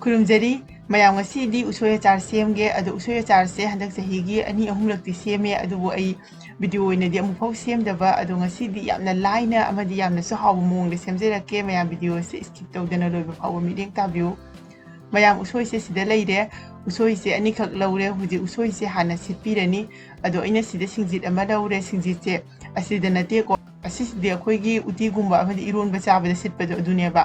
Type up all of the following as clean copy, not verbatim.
ꯈꯨꯔꯨꯝꯖꯔꯤ ꯃꯌꯥꯝ ꯉꯁꯤꯗꯤ ꯎꯁꯣꯏ ꯑꯆꯥꯔ ꯁꯦꯝꯒꯦ ꯑꯗꯣ ꯎꯁꯣꯏ ꯑꯆꯥꯔꯁꯦ ꯍꯟꯗꯛ ꯆꯍꯤꯒꯤ ꯑꯅꯤ ꯑꯍꯨꯝꯂꯛꯇꯤ ꯁꯦꯝꯃꯦ ꯑꯗꯨꯕꯨ ꯑꯩ ꯚꯤꯗꯤꯑꯣ ꯑꯣꯏꯅꯗꯤ ꯑꯃꯨꯛꯐꯥꯎ ꯁꯦꯝꯗꯕ ꯑꯗꯣ ꯉꯁꯤꯗꯤ ꯌꯥꯝꯅ ꯂꯥꯏꯅ ꯑꯃꯗꯤ ꯌꯥꯝꯅꯁꯨ ꯍꯥꯎꯕ ꯃꯑꯣꯡꯗ ꯁꯦꯝꯖꯔꯛꯀꯦ ꯃꯌꯥꯝ ꯚꯤꯗꯤꯑꯣꯁꯦ ꯁ꯭ꯀꯤꯞ ꯇꯧꯗꯅ ꯂꯣꯏꯕ ꯐꯥꯎꯕ ꯃꯤꯠꯌꯦꯡ ꯇꯥꯕꯤꯌꯨ ꯃꯌꯥꯝ ꯎꯁꯣꯏꯁꯦ ꯁꯤꯗ ꯂꯩꯔꯦ ꯎꯁꯣꯏꯁꯦ ꯑꯅꯤꯈꯛ ꯂꯧꯔꯦ ꯍꯧꯖꯤꯛ ꯎꯁꯣꯏꯁꯦ ꯍꯥꯟꯅ ꯁꯤꯠꯄꯤꯔꯅꯤ ꯑꯗꯣ ꯑꯩꯅ ꯁꯤꯗ ꯁꯤꯡꯖꯤꯠ ꯑꯃ ꯂꯧꯔꯦ ꯁꯤꯡꯖꯤꯠꯁꯦ ꯑꯁꯤꯗ ꯅꯠꯇꯦꯀꯣ ꯑꯁꯤꯁꯤꯗꯤ ꯑꯩꯈꯣꯏꯒꯤ ꯎꯇꯤꯒꯨꯝꯕ ꯑꯃꯗꯤ ꯏꯔꯣꯟꯕ ꯆꯥꯕꯗ ꯁꯤꯠꯄꯗꯣ ꯑꯗꯨꯅꯦꯕ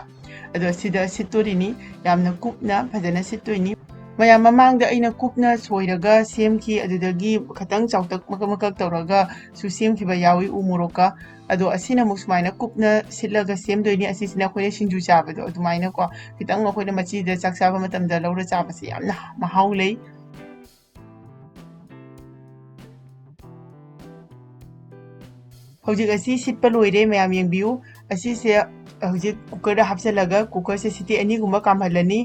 ꯑꯗꯣ ꯁꯤꯗ ꯁꯤꯠꯇꯣꯔꯤꯅꯤ ꯌꯥꯝꯅ ꯀꯨꯞꯅ ꯐꯖꯅ ꯁꯤꯠꯇꯣꯏꯅꯤ ꯃꯌꯥꯝ ꯃꯃꯥꯡꯗ ꯑꯩꯅ ꯀꯨꯞꯅ ꯁꯣꯏꯔꯒ ꯁꯦꯝꯈꯤ ꯑꯗꯨꯗꯒꯤ ꯈꯤꯇꯪ ꯆꯥꯎꯇꯛ ꯃꯀꯛ ꯃꯀꯛ ꯇꯧꯔꯒ ꯁꯨ ꯁꯦꯝꯈꯤꯕ ꯌꯥꯎꯏ ꯎ ꯃꯣꯔꯣꯛꯀ ꯑꯗꯣ ꯑꯁꯤꯅ ꯑꯃꯨꯛ ꯁꯨꯃꯥꯏꯅ ꯀꯨꯞꯅ ꯁꯤꯠꯂꯒ ꯁꯦꯝꯗꯣꯏꯅꯤ ꯑꯁꯤꯁꯤꯅ ꯑꯩꯈꯣꯏꯅ ꯁꯤꯡꯖꯨ ꯆꯥꯕꯗꯣ ꯑꯗꯨꯃꯥꯏꯅꯀꯣ ꯈꯤꯇꯪ ꯑꯩꯈꯣꯏꯅ ꯃꯆꯤꯗ ꯆꯥꯛ ꯆꯥꯕ ꯃꯇꯝꯗ ꯂꯧꯔ ꯆꯥꯕꯁꯦ ꯌꯥꯝꯅ ꯃꯍꯥꯎ ꯂꯩ ꯍꯧꯖꯤꯛ ꯑꯁꯤ ꯁꯤꯠꯄ ꯂꯣꯏꯔꯦ ꯃꯌꯥꯝ ꯌꯦꯡꯕꯤꯌꯨ ꯑꯁꯤꯁꯦ ꯍꯧꯖꯤꯛ ꯀꯨꯀꯔꯗ ꯍꯥꯞꯆꯤꯜꯂꯒ ꯀꯨꯀꯔꯁꯦ ꯁꯤꯇꯤ ꯑꯅꯤꯒꯨꯝꯕ ꯀꯥꯝꯍꯜꯂꯅꯤ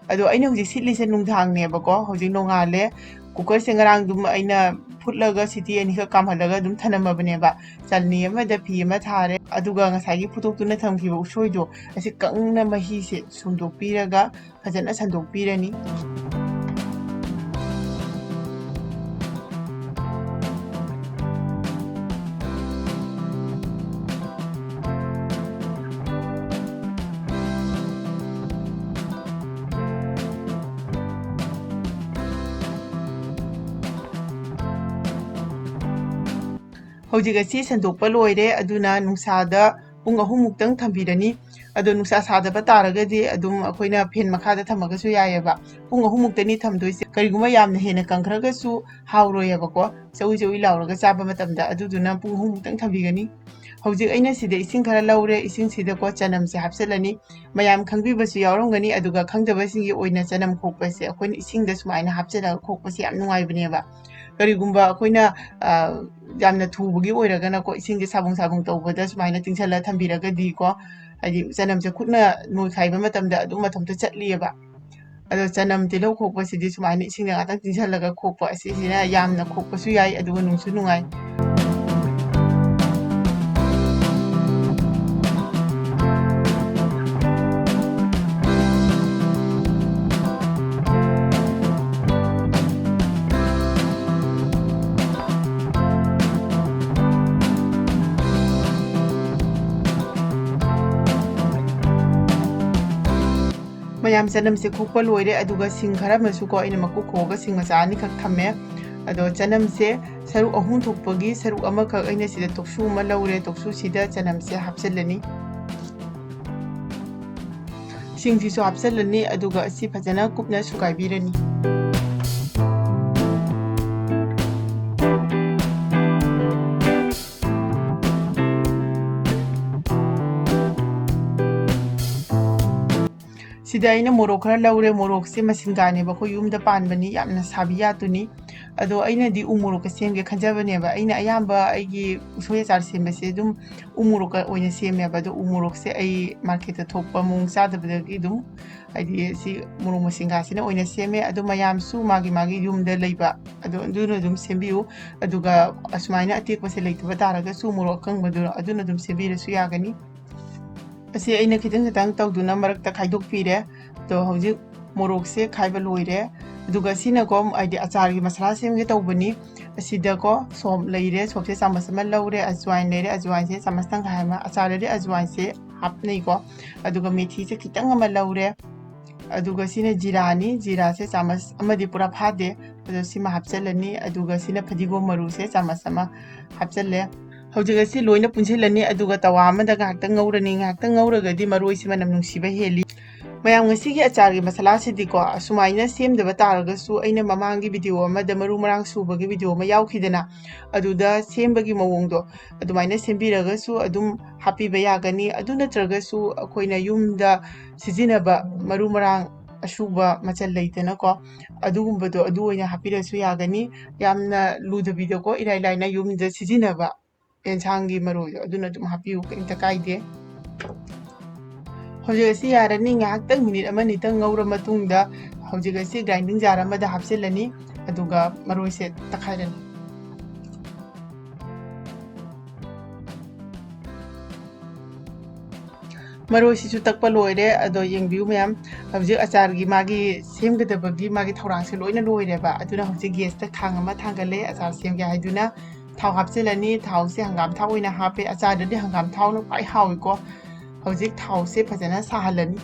ꯑꯗꯣ ꯑꯩꯅ ꯍꯧꯖꯤꯛ ꯁꯤꯠꯂꯤꯁꯦ ꯅꯨꯡꯗꯥꯡꯅꯦꯕꯀꯣ ꯍꯧꯖꯤꯛ ꯅꯣꯡꯉꯥꯜꯂꯦ ꯀꯨꯀꯔꯁꯦ ꯉꯔꯥꯡꯗꯨꯝ ꯑꯩꯅ ꯐꯨꯠꯂꯒ ꯁꯤꯇꯤ ꯑꯅꯤꯈꯛ ꯀꯥꯝꯍꯜꯂꯒ ꯑꯗꯨꯝ ꯊꯅꯝꯃꯕꯅꯦꯕ ꯆꯜꯅꯤ ꯑꯃꯗ ꯐꯤ ꯑꯃ ꯊꯥꯔꯦ ꯑꯗꯨꯒ ꯉꯁꯥꯏꯒꯤ ꯐꯨꯠꯇꯣꯛꯇꯨꯅ ꯊꯝꯈꯤꯕ ꯎꯁꯣꯏꯗꯣ ꯑꯁꯤ ꯀꯪꯅ ꯃꯍꯤꯁꯦ ꯁꯨꯝꯗꯣꯛꯄꯤꯔꯒ ꯐꯖꯅ ꯁꯟꯗꯣꯛꯄꯤꯔꯅꯤ ꯍꯧꯖꯤꯛ ꯑꯁꯤ ꯁꯟꯗꯣꯛꯄ ꯂꯣꯏꯔꯦ ꯑꯗꯨꯅ ꯅꯨꯡꯁꯥꯗ ꯄꯨꯡ ꯑꯍꯨꯝꯃꯨꯛꯇꯪ ꯊꯝꯕꯤꯔꯅꯤ ꯑꯗꯣ ꯅꯨꯡꯁꯥ ꯁꯥꯗꯕ ꯇꯥꯔꯒꯗꯤ ꯑꯗꯨꯝ ꯑꯩꯈꯣꯏꯅ ꯐꯦꯟ ꯃꯈꯥꯗ ꯊꯝꯃꯒꯁꯨ ꯌꯥꯏꯑꯕ ꯄꯨꯡ ꯑꯍꯨꯝꯃꯨꯛꯇꯅꯤ ꯊꯝꯗꯣꯏꯁꯦ ꯀꯔꯤꯒꯨꯝꯕ ꯌꯥꯝꯅ ꯍꯦꯟꯅ ꯀꯪꯈ꯭ꯔꯒꯁꯨ ꯍꯥꯎꯔꯣꯏꯑꯕꯀꯣ ꯆꯧꯤ ꯆꯧꯤ ꯂꯥꯎꯔꯒ ꯆꯥꯕ ꯃꯇꯝꯗ ꯑꯗꯨꯗꯨꯅ ꯄꯨꯡ ꯑꯍꯨꯝꯃꯨꯛꯇꯪ ꯊꯝꯕꯤꯒꯅꯤ ꯍꯧꯖꯤꯛ ꯑꯩꯅ ꯁꯤꯗ ꯏꯁꯤꯡ ꯈꯔ ꯂꯧꯔꯦ ꯏꯁꯤꯡꯁꯤꯗꯀꯣ ꯆꯅꯝꯁꯦ ꯍꯥꯞꯆꯤꯜꯂꯅꯤ ꯃꯌꯥꯝ ꯈꯪꯕꯤꯕꯁꯨ ꯌꯥꯎꯔꯝꯒꯅꯤ ꯑꯗꯨꯒ ꯈꯪꯗꯕꯁꯤꯡꯒꯤ ꯑꯣꯏꯅ ꯆꯅꯝ ꯈꯣꯛꯄꯁꯦ ꯑꯩꯈꯣꯏꯅ ꯏꯁꯤꯡꯗ ꯁꯨꯃꯥꯏꯅ ꯍꯥꯞꯆꯤꯜꯂꯒ ꯈꯣꯛꯄꯁꯦ ꯌꯥꯝ ꯅꯨꯡꯉꯥꯏꯕꯅꯦꯕ ꯀꯔꯤꯒꯨꯝꯕ ꯑꯩꯈꯣꯏꯅ ꯌꯥꯝꯅ ꯊꯨꯕꯒꯤ ꯑꯣꯏꯔꯒꯅꯀꯣ ꯏꯁꯤꯡꯁꯦ ꯁꯥꯕꯨꯡ ꯁꯥꯕꯨꯡ ꯇꯧꯕꯗ ꯁꯨꯃꯥꯏꯅ ꯇꯤꯡꯁꯜꯂ ꯊꯝꯕꯤꯔꯒꯗꯤꯀꯣ ꯍꯥꯏꯗꯤ ꯆꯅꯝꯁꯦ ꯈꯨꯠꯅ ꯅꯣꯏꯈꯥꯏꯕ ꯃꯇꯝꯗ ꯑꯗꯨꯝ ꯃꯊꯟꯇ ꯆꯠꯂꯤꯑꯕ ꯑꯗꯣ ꯆꯅꯝ ꯇꯤꯜꯍꯧ ꯈꯣꯛꯄꯁꯤꯗꯤ ꯁꯨꯃꯥꯏꯅ ꯏꯁꯤꯡꯗ ꯉꯥꯛꯇꯪ ꯇꯤꯡꯁꯜꯂꯒ ꯈꯣꯛꯄ ꯑꯁꯤꯁꯤꯅ ꯌꯥꯝꯅ ꯈꯣꯛꯄꯁꯨ ꯌꯥꯏ ꯑꯗꯨꯒ ꯅꯨꯡꯁꯨ ꯅꯨꯡꯉꯥꯏ ꯃꯌꯥꯝ ꯆꯅꯝꯁꯦ ꯈꯣꯛꯄ ꯂꯣꯏꯔꯦ ꯑꯗꯨꯒ ꯁꯤꯡ ꯈꯔ ꯑꯃꯁꯨꯀꯣ ꯑꯩꯅ ꯃꯀꯨ ꯈꯣꯛꯑꯒ ꯁꯤꯡ ꯃꯆꯥ ꯑꯅꯤꯈꯛ ꯊꯝꯃꯦ ꯑꯗꯣ ꯆꯅꯝꯁꯦ ꯁꯔꯨꯛ ꯑꯍꯨꯝ ꯊꯣꯛꯄꯒꯤ ꯁꯔꯨꯛ ꯑꯃꯈꯛ ꯑꯩꯅ ꯁꯤꯗ ꯇꯣꯛꯁꯨ ꯑꯃ ꯂꯧꯔꯦ ꯇꯣꯛꯁꯨꯁꯤꯗ ꯆꯅꯝꯁꯦ ꯍꯥꯞꯆꯤꯜꯂꯅꯤ ꯁꯤꯡꯁꯤꯁꯨ ꯍꯥꯞꯆꯤꯜꯂꯅꯤ ꯑꯗꯨꯒ ꯑꯁꯤ ꯐꯖꯅ ꯀꯨꯞꯅ ꯁꯨꯒꯥꯏꯕꯤꯔꯅꯤ ꯁꯤꯗ ꯑꯩꯅ ꯃꯣꯔꯣꯛ ꯈꯔ ꯂꯧꯔꯦ ꯃꯣꯔꯣꯛꯁꯦ ꯃꯁꯤꯡꯒꯥꯅꯦꯕ ꯑꯩꯈꯣꯏ ꯌꯨꯝꯗ ꯄꯥꯟꯕꯅꯤ ꯌꯥꯝꯅ ꯁꯥꯕꯤ ꯌꯥꯗꯨꯅꯤ ꯑꯗꯣ ꯑꯩꯅꯗꯤ ꯎ ꯃꯣꯔꯣꯛꯀ ꯁꯦꯝꯒꯦ ꯈꯟꯖꯕꯅꯦꯕ ꯑꯩꯅ ꯑꯌꯥꯝꯕ ꯑꯩꯒꯤ ꯎꯁꯣꯏ ꯑꯆꯥꯔ ꯁꯦꯝꯕꯁꯦ ꯑꯗꯨꯝ ꯎ ꯃꯣꯔꯣꯛꯀ ꯑꯣꯏꯅ ꯁꯦꯝꯃꯦꯕ ꯑꯗꯣ ꯎ ꯃꯣꯔꯣꯛꯁꯦ ꯑꯩ ꯃꯥꯔꯀꯦꯠꯇ ꯊꯣꯛꯄ ꯃꯑꯣꯡ ꯆꯥꯗꯕꯗꯒꯤ ꯑꯗꯨꯝ ꯍꯥꯏꯗꯤ ꯁꯤ ꯃꯣꯔꯣꯛ ꯃꯁꯤꯡꯒꯥꯁꯤꯅ ꯑꯣꯏꯅ ꯁꯦꯝꯃꯦ ꯑꯗꯣ ꯃꯌꯥꯝꯁꯨ ꯃꯥꯒꯤ ꯃꯥꯒꯤ ꯌꯨꯝꯗ ꯂꯩꯕ ꯑꯗꯣ ꯑꯗꯨꯅ ꯑꯗꯨꯝ ꯁꯦꯝꯕꯤꯌꯨ ꯑꯗꯨꯒ ꯑꯁꯨꯃꯥꯏꯅ ꯑꯇꯦꯛꯄꯁꯦ ꯂꯩꯇꯕ ꯇꯥꯔꯒꯁꯨ ꯃꯣꯔꯣꯛ ꯑꯀꯪꯕꯗꯨ ꯑꯗꯨꯅ ꯑꯗꯨꯝ ꯁꯦꯝꯕꯤꯔꯁꯨ ꯌꯥꯒꯅꯤ ꯑꯁꯤ ꯑꯩꯅ ꯈꯤꯇꯪ ꯈꯤꯇꯪ ꯇꯧꯗꯨꯅ ꯃꯔꯛꯇ ꯈꯥꯏꯗꯣꯛꯄꯤꯔꯦ ꯑꯗꯣ ꯍꯧꯖꯤꯛ ꯃꯣꯔꯣꯛꯁꯦ ꯈꯥꯏꯕ ꯂꯣꯏꯔꯦ ꯑꯗꯨꯒ ꯁꯤꯅꯀꯣ ꯍꯥꯏꯗꯤ ꯑꯆꯥꯔꯒꯤ ꯃꯁꯥꯂꯥ ꯁꯦꯝꯒꯦ ꯇꯧꯕꯅꯤ ꯑꯁꯤꯗꯀꯣ ꯁꯣꯞ ꯂꯩꯔꯦ ꯁꯣꯞꯁꯦ ꯆꯥꯃꯁ ꯑꯃ ꯂꯧꯔꯦ ꯑꯖꯋꯥꯏꯟ ꯂꯩꯔꯦ ꯑꯖꯋꯥꯏꯟꯁꯦ ꯆꯥꯃꯁ ꯇꯪꯈꯥꯏ ꯑꯃ ꯑꯆꯥꯔꯗꯗꯤ ꯑꯖꯋꯥꯏꯟꯁꯦ ꯍꯥꯞꯅꯩꯀꯣ ꯑꯗꯨꯒ ꯃꯦꯊꯤꯁꯦ ꯈꯤꯇꯪ ꯑꯃ ꯂꯧꯔꯦ ꯑꯗꯨꯒ ꯁꯤꯅ ꯖꯤꯔꯥꯅꯤ ꯖꯤꯔꯥꯁꯦ ꯆꯥꯃꯁ ꯑꯃꯗꯤ ꯄꯨꯔꯥ ꯐꯥꯗꯦ ꯑꯗꯣ ꯁꯤꯃ ꯍꯥꯞꯆꯤꯜꯂꯅꯤ ꯑꯗꯨꯒ ꯁꯤꯅ ꯐꯗꯤꯒꯣꯝ ꯃꯔꯨꯁꯦ ꯆꯥꯃꯁ ꯑꯃ ꯍꯥꯞꯆꯤꯜꯂꯦ ꯍꯧꯖꯤꯛ ꯑꯁꯤ ꯂꯣꯏꯅ ꯄꯨꯟꯁꯤꯜꯂꯅꯤ ꯑꯗꯨꯒ ꯇꯋꯥ ꯑꯃꯗ ꯉꯥꯏꯍꯥꯛꯇꯪ ꯉꯧꯔꯅꯤ ꯉꯥꯏꯍꯥꯛꯇꯪ ꯉꯧꯔꯒꯗꯤ ꯃꯔꯣꯏꯁꯤ ꯃꯅꯝ ꯅꯨꯡꯁꯤꯕ ꯍꯦꯜꯂꯤ ꯃꯌꯥꯝ ꯉꯁꯤꯒꯤ ꯑꯆꯥꯔꯒꯤ ꯃꯁꯥꯂꯥꯁꯤꯗꯤꯀꯣ ꯑꯁꯨꯃꯥꯏꯅ ꯁꯦꯝꯗꯕ ꯇꯥꯔꯒꯁꯨ ꯑꯩꯅ ꯃꯃꯥꯡꯒꯤ ꯚꯤꯗꯤꯑꯣ ꯑꯃꯗ ꯃꯔꯨ ꯃꯔꯥꯡ ꯁꯨꯕꯒꯤ ꯚꯤꯗꯤꯑꯣ ꯑꯃ ꯌꯥꯎꯈꯤꯗꯅ ꯑꯗꯨꯗ ꯁꯦꯝꯕꯒꯤ ꯃꯑꯣꯡꯗꯣ ꯑꯗꯨꯃꯥꯏꯅ ꯁꯦꯝꯕꯤꯔꯒꯁꯨ ꯑꯗꯨꯝ ꯍꯥꯞꯄꯤꯕ ꯌꯥꯒꯅꯤ ꯑꯗꯨ ꯅꯠꯇ꯭ꯔꯒꯁꯨ ꯑꯩꯈꯣꯏꯅ ꯌꯨꯝꯗ ꯁꯤꯖꯤꯟꯅꯕ ꯃꯔꯨ ꯃꯔꯥꯡ ꯑꯁꯨꯕ ꯃꯆꯜ ꯂꯩꯗꯅꯀꯣ ꯑꯗꯨꯒꯨꯝꯕꯗꯣ ꯑꯗꯨ ꯑꯣꯏꯅ ꯍꯥꯞꯄꯤꯔꯁꯨ ꯌꯥꯒꯅꯤ ꯌꯥꯝꯅ ꯂꯨꯗꯕꯤꯗꯀꯣ ꯏꯔꯥꯏ ꯂꯥꯏꯅ ꯌꯨꯝꯗ ꯁꯤꯖꯤꯟꯅꯕ ꯑꯦꯟꯁꯥꯡꯒꯤ ꯃꯔꯣꯏꯗꯣ ꯑꯗꯨꯅ ꯑꯗꯨꯝ ꯍꯥꯞꯄꯤꯌꯨ ꯀꯩꯝꯇ ꯀꯥꯏꯗꯦ ꯍꯧꯖꯤꯛ ꯑꯁꯤ ꯌꯥꯔꯅꯤ ꯉꯥꯏꯍꯥꯛꯇꯪ ꯃꯤꯅꯤꯠ ꯑꯃꯅꯤꯇꯪ ꯉꯧꯔ ꯃꯇꯨꯡꯗ ꯍꯧꯖꯤꯛ ꯑꯁꯤ ꯒ꯭ꯔꯥꯏꯟꯗꯤꯡ ꯖꯥꯔ ꯑꯃꯗ ꯍꯥꯞꯆꯤꯜꯂꯅꯤ ꯑꯗꯨꯒ ꯃꯔꯣꯏꯁꯦ ꯇꯛꯈꯥꯏꯔꯅꯤ ꯃꯔꯣꯏꯁꯤꯁꯨ ꯇꯛꯄ ꯂꯣꯏꯔꯦ ꯑꯗꯣ ꯌꯦꯡꯕꯤꯌꯨ ꯃꯌꯥꯝ ꯍꯧꯖꯤꯛ ꯑꯆꯥꯔꯒꯤ ꯃꯥꯒꯤ ꯁꯦꯝꯒꯗꯕꯒꯤ ꯃꯥꯒꯤ ꯊꯧꯔꯥꯡꯁꯦ ꯂꯣꯏꯅ ꯂꯣꯏꯔꯦꯕ ꯑꯗꯨꯅ ꯍꯧꯖꯤꯛ ꯒꯦꯁꯇ ꯈꯥꯡ ꯑꯃ ꯊꯥꯡꯒꯠꯂꯦ ꯑꯆꯥꯔ ꯁꯦꯝꯒꯦ ꯍꯥꯏꯗꯨꯅ ꯊꯥꯎ ꯍꯥꯞꯆꯤꯜꯂꯅꯤ ꯊꯥꯎꯁꯦ ꯍꯪꯒꯥꯝ ꯊꯥꯎ ꯑꯣꯏꯅ ꯍꯥꯞꯄꯦ ꯑꯆꯥꯔꯗꯗꯤ ꯍꯪꯒꯥꯝ ꯊꯥꯎꯅ ꯈ꯭ꯋꯥꯏ ꯍꯥꯎꯏꯀꯣ ꯍꯧꯖꯤꯛ ꯊꯥꯎꯁꯦ ꯐꯖꯅ ꯁꯥꯍꯜꯂꯅꯤ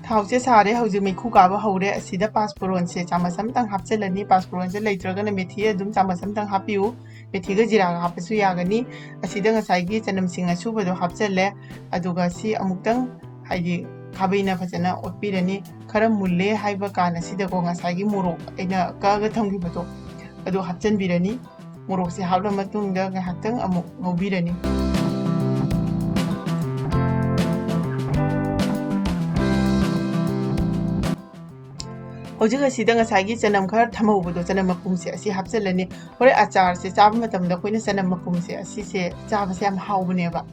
ꯊꯥꯎꯁꯦ ꯁꯥꯔꯦ ꯍꯧꯖꯤꯛ ꯃꯩꯈꯨ ꯀꯥꯕ ꯍꯧꯔꯦ ꯑꯁꯤꯗ ꯄꯥꯁꯄꯣꯔꯣꯟꯁꯦ ꯆꯥꯃꯁ ꯑꯃꯇꯪ ꯍꯥꯞꯆꯤꯜꯂꯅꯤ ꯄꯥꯁꯄꯣꯔꯣꯟꯁꯦ ꯂꯩꯇ꯭ꯔꯒꯅ ꯃꯦꯊꯤ ꯑꯗꯨꯝ ꯆꯥꯃꯁ ꯑꯃꯇꯪ ꯍꯥꯞꯄꯤꯌꯨ ꯃꯦꯊꯤꯒ ꯖꯤꯔꯥꯒ ꯍꯥꯞꯄꯁꯨ ꯌꯥꯒꯅꯤ ꯑꯁꯤꯗ ꯉꯁꯥꯏꯒꯤ ꯆꯅꯝꯁꯤꯡ ꯑꯁꯨꯕꯗꯣ ꯍꯥꯞꯆꯜꯂꯦ ꯑꯗꯨꯒ ꯁꯤ ꯑꯃꯨꯛꯇꯪ ꯍꯥꯏꯗꯤ ꯈꯥꯕꯩꯅ ꯐꯖꯅ ꯑꯣꯠꯄꯤꯔꯅꯤ ꯈꯔ ꯃꯨꯜꯂꯦ ꯍꯥꯏꯕ ꯀꯥꯟ ꯑꯁꯤꯗꯀꯣ ꯉꯁꯥꯏꯒꯤ ꯃꯣꯔꯣꯛ ꯑꯩꯅ ꯀꯛꯑꯒ ꯊꯝꯈꯤꯕꯗꯣ ꯑꯗꯨ ꯍꯥꯞꯆꯤꯟꯕꯤꯔꯅꯤ ꯃꯣꯔꯣꯛꯁꯦ ꯍꯥꯞꯂ ꯃꯇꯨꯡꯗ ꯉꯥꯏꯍꯥꯛꯇꯪ ꯑꯃꯨꯛ ꯉꯧꯕꯤꯔꯅꯤ ꯍꯧꯖꯤꯛ ꯑꯁꯤꯗ ꯉꯁꯥꯏꯒꯤ ꯆꯅꯝ ꯈꯔ ꯊꯝꯍꯧꯕꯗꯣ ꯆꯅꯝ ꯃꯄꯨꯝꯁꯦ ꯑꯁꯤ ꯍꯥꯞꯆꯤꯜꯂꯅꯤ ꯍꯣꯔꯦꯟ ꯑꯆꯥꯔꯁꯦ ꯆꯥꯕ ꯃꯇꯝꯗ ꯑꯩꯈꯣꯏꯅ ꯆꯅꯝ ꯃꯄꯨꯝꯁꯦ ꯑꯁꯤꯁꯦ ꯆꯥꯕꯁꯦ ꯌꯥꯝ ꯍꯥꯎꯕꯅꯦꯕ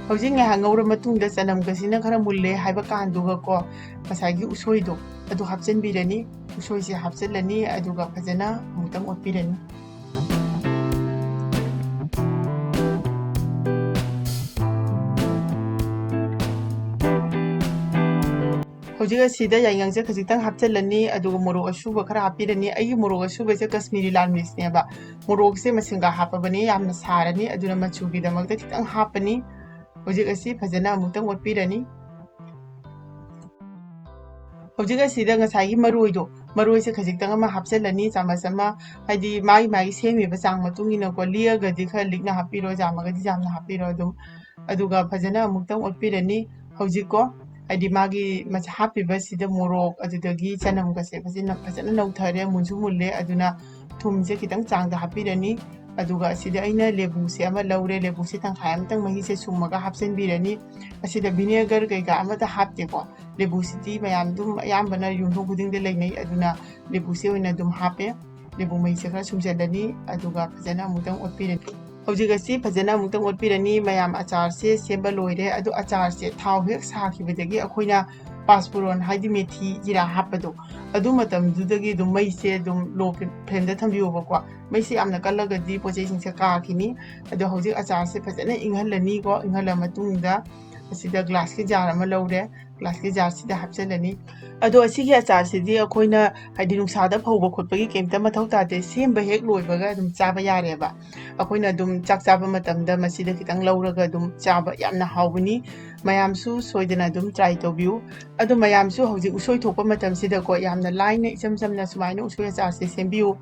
ꯍꯧꯖꯤꯛ ꯉꯥꯏꯍꯥꯛ ꯉꯧꯔ ꯃꯇꯨꯡꯗ ꯆꯅꯝꯒꯁꯤꯅ ꯈꯔ ꯃꯨꯜꯂꯦ ꯍꯥꯏꯕ ꯀꯥꯟꯗꯨꯒꯀꯣ ꯉꯁꯥꯏꯒꯤ ꯎꯁꯣꯏꯗꯣ ꯑꯗꯨ ꯍꯥꯞꯆꯤꯟꯕꯤꯔꯅꯤ ꯎꯁꯣꯏꯁꯦ ꯍꯥꯞꯆꯤꯜꯂꯅꯤ ꯑꯗꯨꯒ ꯐꯖꯅ ꯑꯃꯨꯛꯇꯪ ꯑꯣꯠꯄꯤꯔꯅꯤ ꯍꯧꯖꯤꯛ ꯑꯁꯤꯗ ꯌꯥꯏꯉꯪꯁꯦ ꯈꯖꯤꯛꯇꯪ ꯍꯥꯞꯆꯤꯜꯂꯅꯤ ꯑꯗꯨꯒ ꯃꯣꯔꯣꯛ ꯑꯁꯨꯕ ꯈꯔ ꯍꯥꯞꯄꯤꯔꯅꯤ ꯑꯩꯒꯤ ꯃꯣꯔꯣꯛ ꯑꯁꯨꯕꯁꯦ ꯀश्ꯃꯤꯔꯤ ꯂꯥꯜ ꯃꯤꯔꯆꯅꯦꯕ ꯃꯣꯔꯣꯛꯁꯦ ꯃꯁꯤꯡꯒ ꯍꯥꯞꯄꯕꯅꯤ ꯌꯥꯝꯅ ꯁꯥꯔꯅꯤ ꯑꯗꯨꯅ ꯃꯆꯨꯒꯤꯗꯃꯛꯇ ꯈꯤꯇꯪ ꯍꯥꯞꯄꯅꯤ ꯍꯧꯖꯤꯛ ꯑꯁꯤ ꯐꯖꯅ ꯑꯃꯨꯛꯇꯪ ꯑꯣꯠꯄꯤꯔꯅꯤ ꯍꯧꯖꯤꯛ ꯑꯁꯤꯗ ꯉꯁꯥꯏꯒꯤ ꯃꯔꯣꯏꯁꯦ ꯈꯖꯤꯛꯇꯪ ꯑꯃ ꯍꯥꯞꯆꯤꯜꯂꯅꯤ ꯆꯥꯃꯁ ꯑꯃ ꯍꯥꯏꯗꯤ ꯃꯥꯒꯤ ꯁꯦꯝꯃꯤꯕ ꯆꯥꯡ ꯃꯇꯨꯡ ꯏꯟꯅꯀꯣ ꯂꯤꯛꯑꯒꯗꯤ ꯈꯔ ꯂꯤꯛꯅ ꯍꯥꯞꯄꯤꯔꯣ ꯌꯥꯝꯃꯒꯗꯤ ꯌꯥꯝꯅ ꯍꯥꯞꯄꯤꯔꯣ ꯑꯗꯨꯝ ꯑꯗꯨꯒ ꯐꯖꯅ ꯑꯃꯨꯛꯇꯪ ꯑꯣꯠꯄꯤꯔꯅꯤ ꯍꯧꯖꯤꯛꯀꯣ ꯍꯥꯏꯗꯤ ꯃꯥꯒꯤ ꯍꯥꯞꯄꯤꯕꯁꯤꯗ ꯃꯣꯔꯣꯛ ꯑꯗꯨꯗꯒꯤ ꯆꯅꯝꯒꯁꯦ ꯐꯖꯅ ꯅꯧꯊꯔꯦ ꯃꯨꯟꯁꯨ ꯃꯨꯜꯂꯦ ꯑꯗꯨꯅ ꯊꯨꯝꯁꯦ ꯈꯤꯇꯪ ꯆꯥꯡꯗ ꯍꯥꯞꯄꯤꯔꯅꯤ ꯑꯗꯨꯒ ꯑꯁꯤꯗ ꯑꯩꯅ ꯂꯦꯕꯨꯁꯦ ꯑꯃ ꯂꯧꯔꯦ ꯂꯦꯕꯨꯁꯦ ꯇꯪꯈꯥꯏ ꯑꯃꯇꯪ ꯃꯍꯤꯁꯦ ꯁꯨꯝꯃꯒ ꯍꯥꯞꯆꯤꯟꯕꯤꯔꯅꯤ ꯑꯁꯤꯗ ꯚꯤꯅꯦꯒꯔ ꯀꯩꯀꯥ ꯑꯃꯇ ꯍꯥꯞꯇꯦꯀꯣ ꯂꯦꯕꯨꯁꯤꯗꯤ ꯃꯌꯥꯝ ꯑꯗꯨꯝ ꯑꯌꯥꯝꯕꯅ ꯌꯨꯝꯊꯣꯡ ꯈꯨꯗꯤꯡꯗ ꯂꯩꯅꯩ ꯑꯗꯨꯅ ꯂꯦꯕꯨꯁꯦ ꯑꯣꯏꯅ ꯑꯗꯨꯝ ꯍꯥꯞꯄꯦ ꯂꯦꯕꯨ ꯃꯍꯤꯁꯦ ꯈꯔ ꯁꯨꯝꯖꯤꯜꯂꯅꯤ ꯑꯗꯨꯒ ꯐꯖꯅ ꯑꯃꯨꯛꯇꯪ ꯑꯣꯠꯄꯤꯔꯅꯤ ꯍꯧꯖꯤꯛ ꯑꯁꯤ ꯐꯖꯅ ꯑꯃꯨꯛꯇꯪ ꯑꯣꯠꯄꯤꯔꯅꯤ ꯃꯌꯥꯝ ꯑꯆꯥꯔꯁꯦ ꯁꯦꯝꯕ ꯂꯣꯏꯔꯦ ꯑꯗꯣ ꯑꯆꯥꯔꯁꯦ ꯊꯥꯎ ꯍꯦꯛ ꯁꯥꯈꯤꯕꯗꯒꯤ ꯑꯩꯈꯣꯏꯅ ꯄꯥꯁꯄꯣꯔꯣꯟ ꯍꯥꯏꯗꯤ ꯃꯦꯊꯤ ꯖꯤꯔꯥ ꯍꯥꯞꯄꯗꯣ ꯑꯗꯨ ꯃꯇꯝꯗꯨꯗꯒꯤ ꯑꯗꯨꯝ ꯃꯩꯁꯦ ꯑꯗꯨꯝ ꯂꯣ ꯐ꯭ꯂꯦꯝꯗ ꯊꯝꯕꯤꯌꯣꯕꯀꯣ ꯃꯩꯁꯦ ꯌꯥꯝꯅ ꯀꯜꯂꯒꯗꯤ ꯄꯣꯠꯆꯩꯁꯤꯡꯁꯦ ꯀꯥꯈꯤꯅꯤ ꯑꯗꯣ ꯍꯧꯖꯤꯛ ꯑꯆꯥꯔꯁꯦ ꯐꯖꯅ ꯏꯪꯍꯜꯂꯅꯤꯀꯣ ꯏꯪꯍꯜꯂ ꯃꯇꯨꯡꯗ ꯑꯁꯤꯗ ꯒ꯭ꯂꯥꯁꯀꯤ ꯖꯥꯔ ꯑꯃ ꯂꯧꯔꯦ ꯒ꯭ꯂꯥꯁꯀꯤ ꯖꯥꯔꯁꯤꯗ ꯍꯥꯞꯆꯤꯜꯂꯅꯤ ꯑꯗꯣ ꯑꯁꯤꯒꯤ ꯑꯆꯥꯔꯁꯤꯗꯤ ꯑꯩꯈꯣꯏꯅ ꯍꯥꯏꯗꯤ ꯅꯨꯡꯁꯥꯗ ꯐꯧꯕ ꯈꯣꯠꯄꯒꯤ ꯀꯩꯝꯇ ꯃꯊꯧ ꯇꯥꯗꯦ ꯁꯦꯝꯕ ꯍꯦꯛ ꯂꯣꯏꯕꯒ ꯑꯗꯨꯝ ꯆꯥꯕ ꯌꯥꯔꯦꯕ ꯑꯩꯈꯣꯏꯅ ꯑꯗꯨꯝ ꯆꯥꯛ ꯆꯥꯕ ꯃꯇꯝꯗ ꯃꯁꯤꯗ ꯈꯤꯇꯪ ꯂꯧꯔꯒ ꯑꯗꯨꯝ ꯆꯥꯕ ꯌꯥꯝꯅ ꯍꯥꯎꯕꯅꯤ ꯃꯌꯥꯝꯁꯨ ꯁꯣꯏꯗꯅ ꯑꯗꯨꯝ ꯇ꯭ꯔꯥꯏ ꯇꯧꯕꯤꯌꯨ ꯑꯗꯣ ꯃꯌꯥꯝꯁꯨ ꯍꯧꯖꯤꯛ ꯎꯁꯣꯏ ꯊꯣꯛꯄ ꯃꯇꯝꯁꯤꯗꯀꯣ ꯌꯥꯝꯅ ꯂꯥꯏꯅ ꯏꯆꯝ ꯆꯝꯅ ꯁꯨꯃꯥꯏꯅ ꯎꯁꯣꯏ ꯑꯆꯥꯔꯁꯦ ꯁꯦꯝꯕꯤꯌꯨ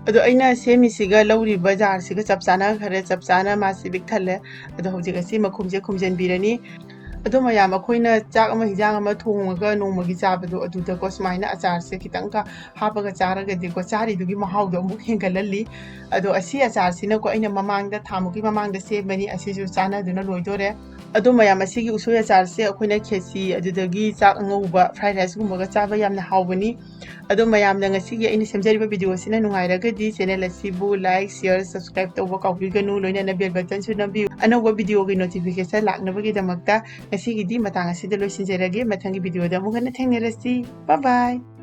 ꯑꯗꯣ ꯑꯩꯅ ꯁꯦꯝꯃꯤꯁꯤꯒ ꯂꯧꯔꯤꯕ ꯖꯥꯔꯁꯤꯒ ꯆꯞ ꯆꯥꯅꯈ꯭ꯔꯦ ꯆꯞ ꯆꯥꯅ ꯃꯥꯁꯤ ꯄꯤꯛ ꯊꯜꯂꯦ ꯑꯗꯣ ꯍꯧꯖꯤꯛ ꯑꯁꯤ ꯃꯈꯨꯝꯁꯦ ꯈꯨꯝꯖꯤꯟꯕꯤꯔꯅꯤ ꯑꯗꯣ ꯃꯌꯥꯝ ꯑꯩꯈꯣꯏꯅ ꯆꯥꯛ ꯑꯃ ꯍꯤꯟꯖꯥꯡ ꯑꯃ ꯊꯣꯡꯉꯒ ꯅꯣꯡꯃꯒꯤ ꯆꯥꯕꯗꯣ ꯑꯗꯨꯗꯀꯣ ꯁꯨꯃꯥꯏꯅ ꯑꯆꯥꯔꯁꯦ ꯈꯤꯇꯪꯒ ꯍꯥꯞꯄꯒ ꯆꯥꯔꯒꯗꯤꯀꯣ ꯆꯥꯔꯤꯗꯨꯒꯤ ꯃꯍꯥꯎꯗꯣ ꯑꯃꯨꯛ ꯍꯦꯟꯒꯠꯍꯜꯂꯤ ꯑꯗꯣ ꯑꯁꯤ ꯑꯆꯥꯔꯁꯤꯅꯀꯣ ꯑꯩꯅ ꯃꯃꯥꯡꯗ ꯊꯥꯃꯨꯛꯀꯤ ꯃꯃꯥꯡꯗ ꯁꯦꯝꯕꯅꯤ ꯑꯁꯤꯁꯨ ꯆꯥꯟꯅꯗꯨꯅ ꯂꯣꯏꯗꯣꯔꯦ ꯑꯗꯣ ꯃꯌꯥꯝ ꯑꯁꯤꯒꯤ ꯎꯁꯣꯏ ꯑꯆꯥꯔꯁꯦ ꯑꯩꯈꯣꯏꯅ ꯈꯦꯆꯤ ꯑꯗꯨꯗꯒꯤ ꯆꯥꯛ ꯑꯉꯧꯕ ꯐ꯭ꯔꯥꯏ ꯔꯥꯏꯁꯀꯨꯝꯕꯒ ꯆꯥꯕ ꯌꯥꯝꯅ ꯍꯥꯎꯕꯅꯤ ꯑꯗꯣ ꯃꯌꯥꯝꯅ ꯉꯁꯤꯒꯤ ꯑꯩꯅ ꯁꯦꯝꯖꯔꯤꯕ ꯚꯤꯗꯤꯑꯣ ꯑꯁꯤꯅ ꯅꯨꯡꯉꯥꯏꯔꯒꯗꯤ ꯆꯦꯅꯦꯜ ꯑꯁꯤꯕꯨ ꯂꯥꯏꯛ ꯁꯤꯌꯔ ꯁꯕꯁꯀ꯭ꯔꯥꯏꯕ ꯇꯧꯕ ꯀꯥꯎꯕꯤꯒꯅꯨ ꯂꯣꯏꯅꯅ ꯕꯦꯜ ꯕꯇꯟꯁꯨ ꯅꯝꯕꯤꯌꯨ ꯑꯅꯧꯕ ꯚꯤꯗꯤꯑꯣꯒꯤ ꯅꯣꯇꯤꯐꯤꯀꯦꯁꯟ ꯂꯥꯛꯅꯕꯒꯤꯗꯃꯛꯇ ꯉꯁꯤꯒꯤꯗꯤ ꯃꯇꯥꯡ ꯑꯁꯤꯗ ꯂꯣꯏꯁꯤꯟꯖꯔꯒꯦ ꯃꯊꯪꯒꯤ ꯚꯤꯗꯤꯑꯣꯗ ꯑꯃꯨꯛ ꯍꯟꯅ ꯊꯦꯡꯅꯔꯁꯤ ꯕꯥꯏ ꯕꯥꯏ